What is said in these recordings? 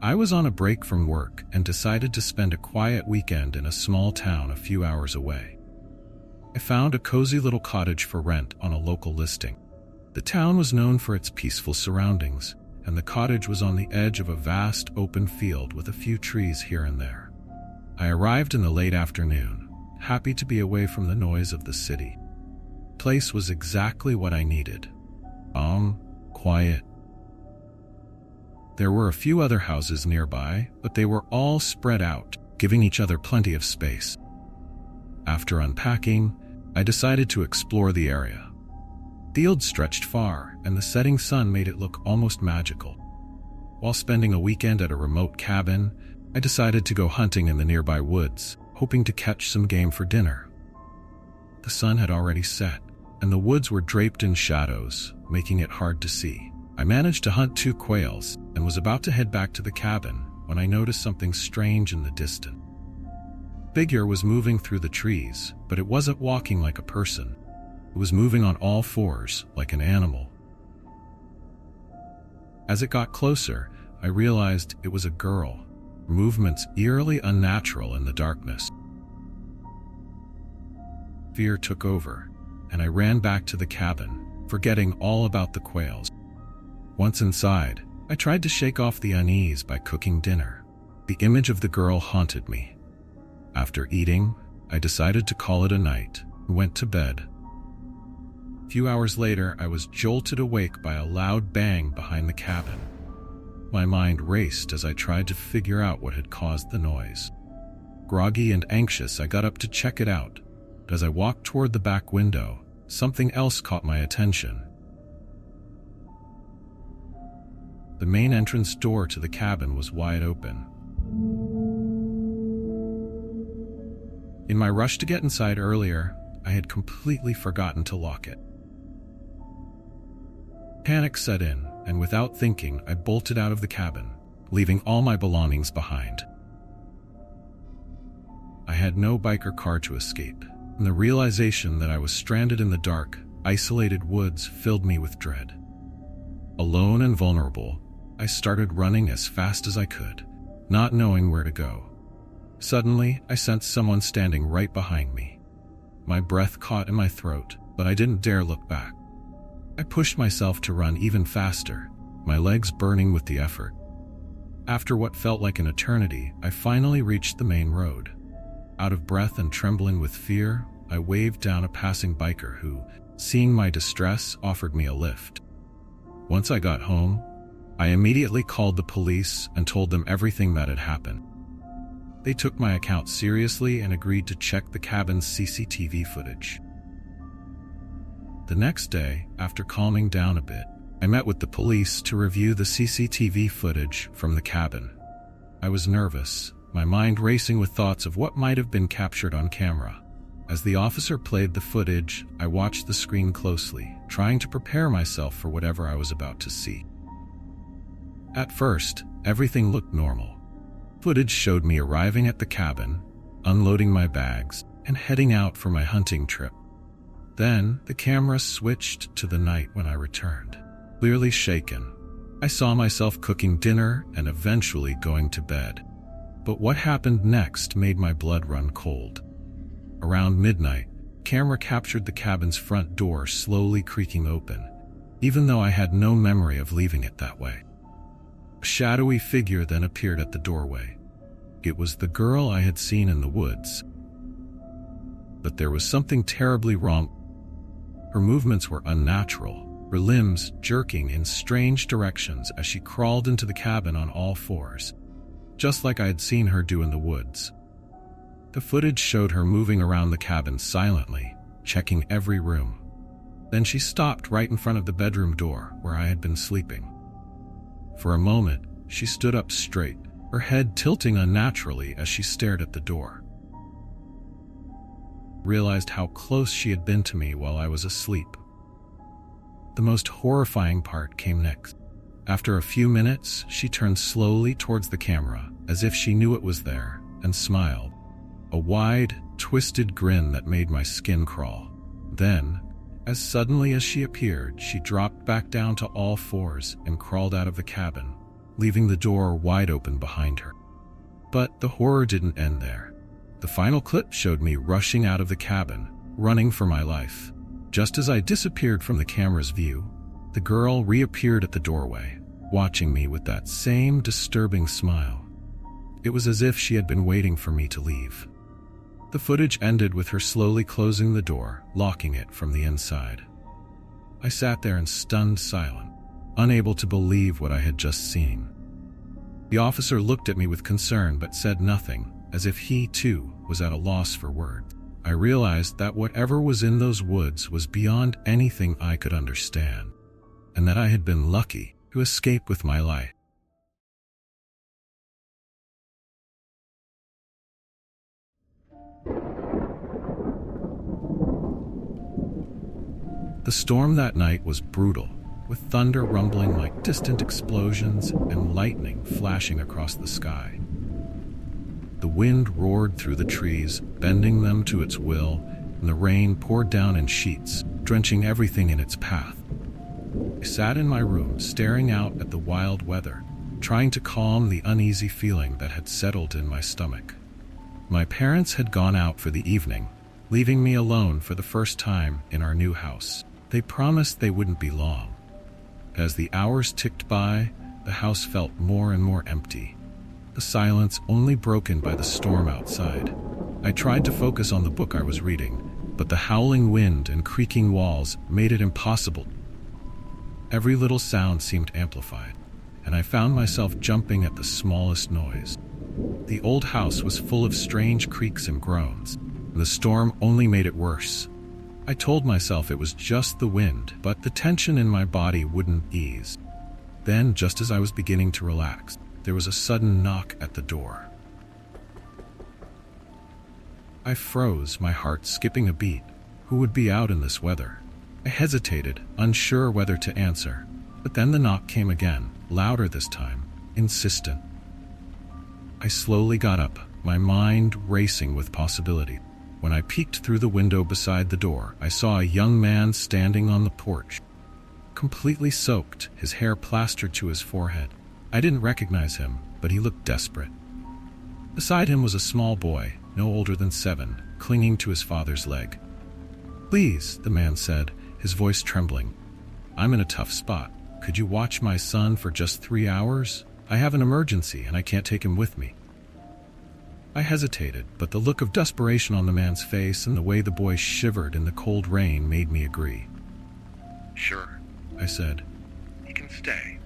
I was on a break from work and decided to spend a quiet weekend in a small town a few hours away. I found a cozy little cottage for rent on a local listing. The town was known for its peaceful surroundings, and the cottage was on the edge of a vast open field with a few trees here and there. I arrived in the late afternoon, happy to be away from the noise of the city. The place was exactly what I needed. Calm, quiet. There were a few other houses nearby, but they were all spread out, giving each other plenty of space. After unpacking, I decided to explore the area. The field stretched far, and the setting sun made it look almost magical. While spending a weekend at a remote cabin, I decided to go hunting in the nearby woods, hoping to catch some game for dinner. The sun had already set, and the woods were draped in shadows, making it hard to see. I managed to hunt 2 quails and was about to head back to the cabin when I noticed something strange in the distance. A figure was moving through the trees, but it wasn't walking like a person. It was moving on all 4s, like an animal. As it got closer, I realized it was a girl, movements eerily unnatural in the darkness. Fear took over, and I ran back to the cabin, forgetting all about the quails. Once inside, I tried to shake off the unease by cooking dinner. The image of the girl haunted me. After eating, I decided to call it a night and went to bed. A few hours later, I was jolted awake by a loud bang behind the cabin. My mind raced as I tried to figure out what had caused the noise. Groggy and anxious, I got up to check it out. But as I walked toward the back window, something else caught my attention. The main entrance door to the cabin was wide open. In my rush to get inside earlier, I had completely forgotten to lock it. Panic set in, and without thinking, I bolted out of the cabin, leaving all my belongings behind. I had no bike or car to escape, and the realization that I was stranded in the dark, isolated woods filled me with dread. Alone and vulnerable, I started running as fast as I could, not knowing where to go. Suddenly, I sensed someone standing right behind me. My breath caught in my throat, but I didn't dare look back. I pushed myself to run even faster, my legs burning with the effort. After what felt like an eternity, I finally reached the main road. Out of breath and trembling with fear, I waved down a passing biker who, seeing my distress, offered me a lift. Once I got home, I immediately called the police and told them everything that had happened. They took my account seriously and agreed to check the cabin's CCTV footage. The next day, after calming down a bit, I met with the police to review the CCTV footage from the cabin. I was nervous, my mind racing with thoughts of what might have been captured on camera. As the officer played the footage, I watched the screen closely, trying to prepare myself for whatever I was about to see. At first, everything looked normal. Footage showed me arriving at the cabin, unloading my bags, and heading out for my hunting trip. Then, the camera switched to the night when I returned. Clearly shaken, I saw myself cooking dinner and eventually going to bed. But what happened next made my blood run cold. Around midnight, camera captured the cabin's front door slowly creaking open, even though I had no memory of leaving it that way. A shadowy figure then appeared at the doorway. It was the girl I had seen in the woods. But there was something terribly wrong. Her movements were unnatural, her limbs jerking in strange directions as she crawled into the cabin on all 4s, just like I had seen her do in the woods. The footage showed her moving around the cabin silently, checking every room. Then she stopped right in front of the bedroom door where I had been sleeping. For a moment, she stood up straight, her head tilting unnaturally as she stared at the door. I realized how close she had been to me while I was asleep. The most horrifying part came next. After a few minutes, she turned slowly towards the camera, as if she knew it was there, and smiled. A wide, twisted grin that made my skin crawl. Then, as suddenly as she appeared, she dropped back down to all 4s and crawled out of the cabin, leaving the door wide open behind her. But the horror didn't end there. The final clip showed me rushing out of the cabin, running for my life. Just as I disappeared from the camera's view, the girl reappeared at the doorway, watching me with that same disturbing smile. It was as if she had been waiting for me to leave. The footage ended with her slowly closing the door, locking it from the inside. I sat there in stunned silence, unable to believe what I had just seen. The officer looked at me with concern but said nothing, as if he, too, was at a loss for words. I realized that whatever was in those woods was beyond anything I could understand, and that I had been lucky to escape with my life. The storm that night was brutal, with thunder rumbling like distant explosions and lightning flashing across the sky. The wind roared through the trees, bending them to its will, and the rain poured down in sheets, drenching everything in its path. I sat in my room, staring out at the wild weather, trying to calm the uneasy feeling that had settled in my stomach. My parents had gone out for the evening, leaving me alone for the first time in our new house. They promised they wouldn't be long. As the hours ticked by, the house felt more and more empty, the silence only broken by the storm outside. I tried to focus on the book I was reading, but the howling wind and creaking walls made it impossible. Every little sound seemed amplified, and I found myself jumping at the smallest noise. The old house was full of strange creaks and groans, and the storm only made it worse. I told myself it was just the wind, but the tension in my body wouldn't ease. Then, just as I was beginning to relax, there was a sudden knock at the door. I froze, my heart skipping a beat. Who would be out in this weather? I hesitated, unsure whether to answer, but then the knock came again, louder this time, insistent. I slowly got up, my mind racing with possibility. When I peeked through the window beside the door, I saw a young man standing on the porch, completely soaked, his hair plastered to his forehead. I didn't recognize him, but he looked desperate. Beside him was a small boy, no older than 7, clinging to his father's leg. "Please," the man said, his voice trembling. "I'm in a tough spot. Could you watch my son for just 3 hours? I have an emergency and I can't take him with me." I hesitated, but the look of desperation on the man's face and the way the boy shivered in the cold rain made me agree. "Sure," I said. "He can stay."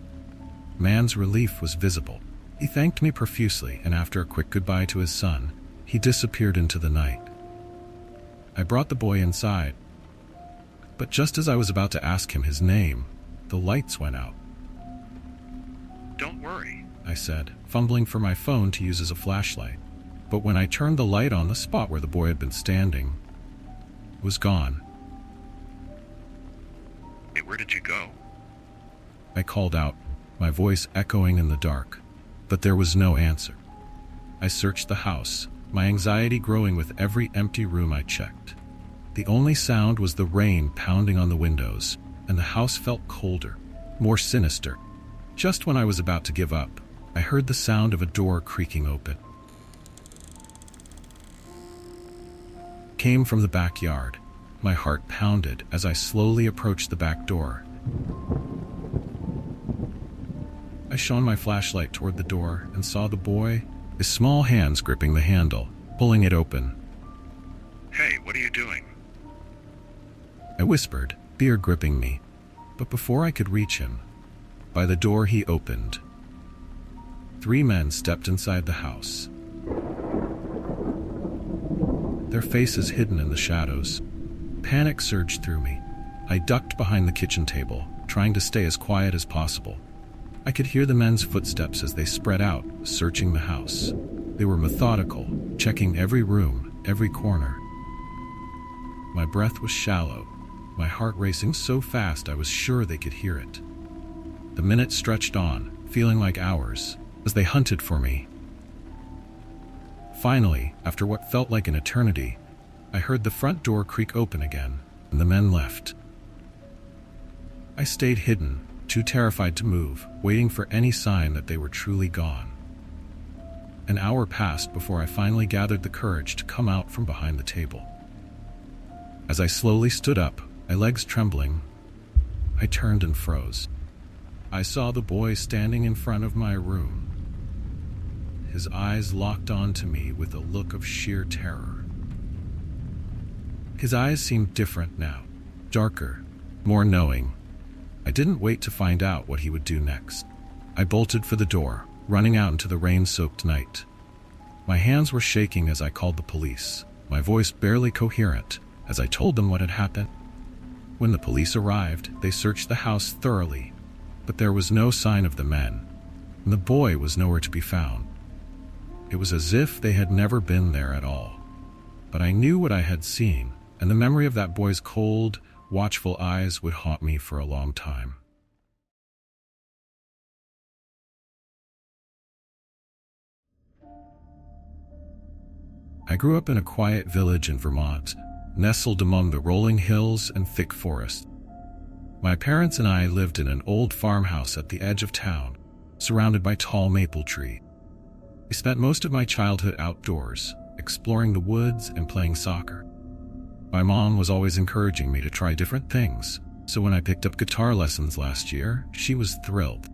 Man's relief was visible. He thanked me profusely, and after a quick goodbye to his son, he disappeared into the night. I brought the boy inside, but just as I was about to ask him his name, the lights went out. "Don't worry," I said, fumbling for my phone to use as a flashlight. But when I turned the light on, the spot where the boy had been standing was gone. "Hey, where did you go?" I called out, my voice echoing in the dark, but there was no answer. I searched the house, my anxiety growing with every empty room I checked. The only sound was the rain pounding on the windows, and the house felt colder, more sinister. Just when I was about to give up, I heard the sound of a door creaking open. It came from the backyard. My heart pounded as I slowly approached the back door. I shone my flashlight toward the door and saw the boy, his small hands gripping the handle, pulling it open. "Hey, what are you doing?" I whispered, fear gripping me, but before I could reach him, by the door he opened. 3 men stepped inside the house, their faces hidden in the shadows. Panic surged through me. I ducked behind the kitchen table, trying to stay as quiet as possible. I could hear the men's footsteps as they spread out, searching the house. They were methodical, checking every room, every corner. My breath was shallow, my heart racing so fast I was sure they could hear it. The minutes stretched on, feeling like hours, as they hunted for me. Finally, after what felt like an eternity, I heard the front door creak open again, and the men left. I stayed hidden, too terrified to move, waiting for any sign that they were truly gone. An hour passed before I finally gathered the courage to come out from behind the table. As I slowly stood up, my legs trembling, I turned and froze. I saw the boy standing in front of my room. His eyes locked onto me with a look of sheer terror. His eyes seemed different now, darker, more knowing. I didn't wait to find out what he would do next. I bolted for the door, running out into the rain-soaked night. My hands were shaking as I called the police, my voice barely coherent as I told them what had happened. When the police arrived, they searched the house thoroughly, but there was no sign of the men, and the boy was nowhere to be found. It was as if they had never been there at all. But I knew what I had seen, and the memory of that boy's cold, watchful eyes would haunt me for a long time. I grew up in a quiet village in Vermont, nestled among the rolling hills and thick forest. My parents and I lived in an old farmhouse at the edge of town, surrounded by tall maple trees. I spent most of my childhood outdoors, exploring the woods and playing soccer. My mom was always encouraging me to try different things, so when I picked up guitar lessons last year, she was thrilled.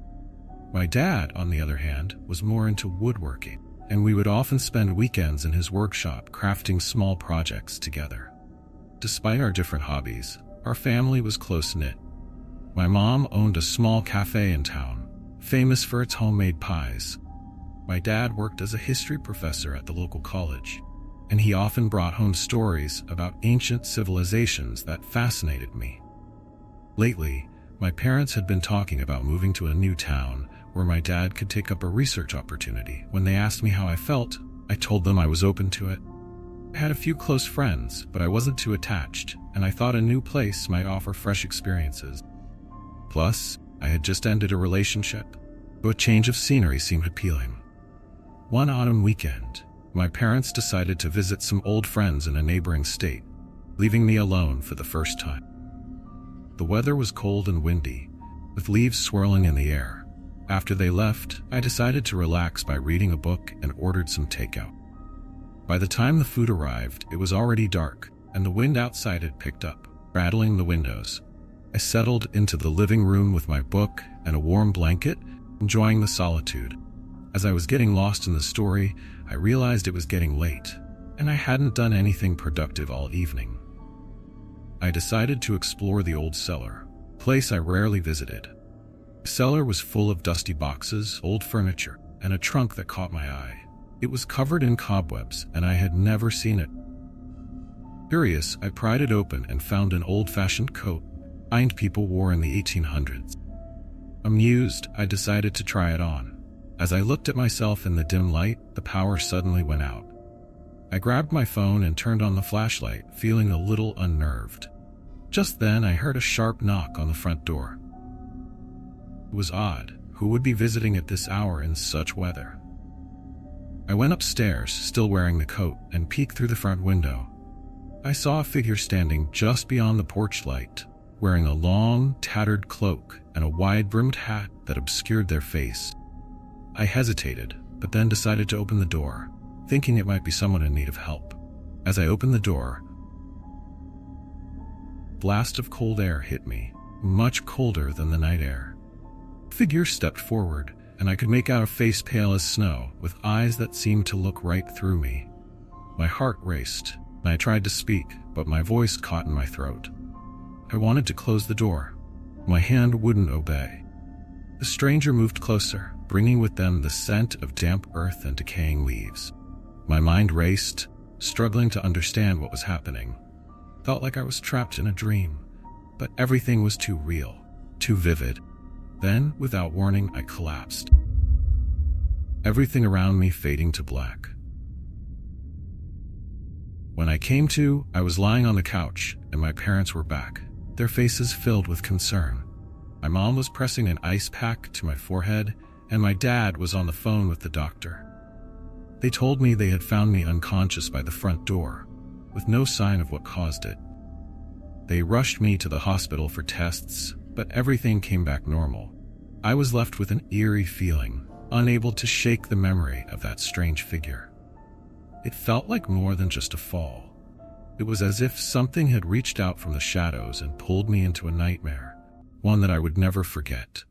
My dad, on the other hand, was more into woodworking, and we would often spend weekends in his workshop crafting small projects together. Despite our different hobbies, our family was close-knit. My mom owned a small cafe in town, famous for its homemade pies. My dad worked as a history professor at the local college, and he often brought home stories about ancient civilizations that fascinated me. Lately, my parents had been talking about moving to a new town where my dad could take up a research opportunity. When they asked me how I felt, I told them I was open to it. I had a few close friends, but I wasn't too attached, and I thought a new place might offer fresh experiences. Plus, I had just ended a relationship, so a change of scenery seemed appealing. One autumn weekend, my parents decided to visit some old friends in a neighboring state, leaving me alone for the first time. The weather was cold and windy, with leaves swirling in the air. After they left, I decided to relax by reading a book and ordered some takeout. By the time the food arrived, it was already dark, and the wind outside had picked up, rattling the windows. I settled into the living room with my book and a warm blanket, enjoying the solitude. As I was getting lost in the story, I realized it was getting late, and I hadn't done anything productive all evening. I decided to explore the old cellar, a place I rarely visited. The cellar was full of dusty boxes, old furniture, and a trunk that caught my eye. It was covered in cobwebs, and I had never seen it. Curious, I pried it open and found an old-fashioned coat kind people wore in the 1800s. Amused, I decided to try it on. As I looked at myself in the dim light, the power suddenly went out. I grabbed my phone and turned on the flashlight, feeling a little unnerved. Just then, I heard a sharp knock on the front door. It was odd. Who would be visiting at this hour in such weather? I went upstairs, still wearing the coat, and peeked through the front window. I saw a figure standing just beyond the porch light, wearing a long, tattered cloak and a wide-brimmed hat that obscured their face. I hesitated, but then decided to open the door, thinking it might be someone in need of help. As I opened the door, a blast of cold air hit me, much colder than the night air. The figure stepped forward, and I could make out a face pale as snow, with eyes that seemed to look right through me. My heart raced, and I tried to speak, but my voice caught in my throat. I wanted to close the door. My hand wouldn't obey. The stranger moved closer, bringing with them the scent of damp earth and decaying leaves. My mind raced, struggling to understand what was happening. Felt like I was trapped in a dream, but everything was too real, too vivid. Then, without warning, I collapsed. Everything around me fading to black. When I came to, I was lying on the couch, and my parents were back, their faces filled with concern. My mom was pressing an ice pack to my forehead, and my dad was on the phone with the doctor. They told me they had found me unconscious by the front door, with no sign of what caused it. They rushed me to the hospital for tests, but everything came back normal. I was left with an eerie feeling, unable to shake the memory of that strange figure. It felt like more than just a fall. It was as if something had reached out from the shadows and pulled me into a nightmare, one that I would never forget.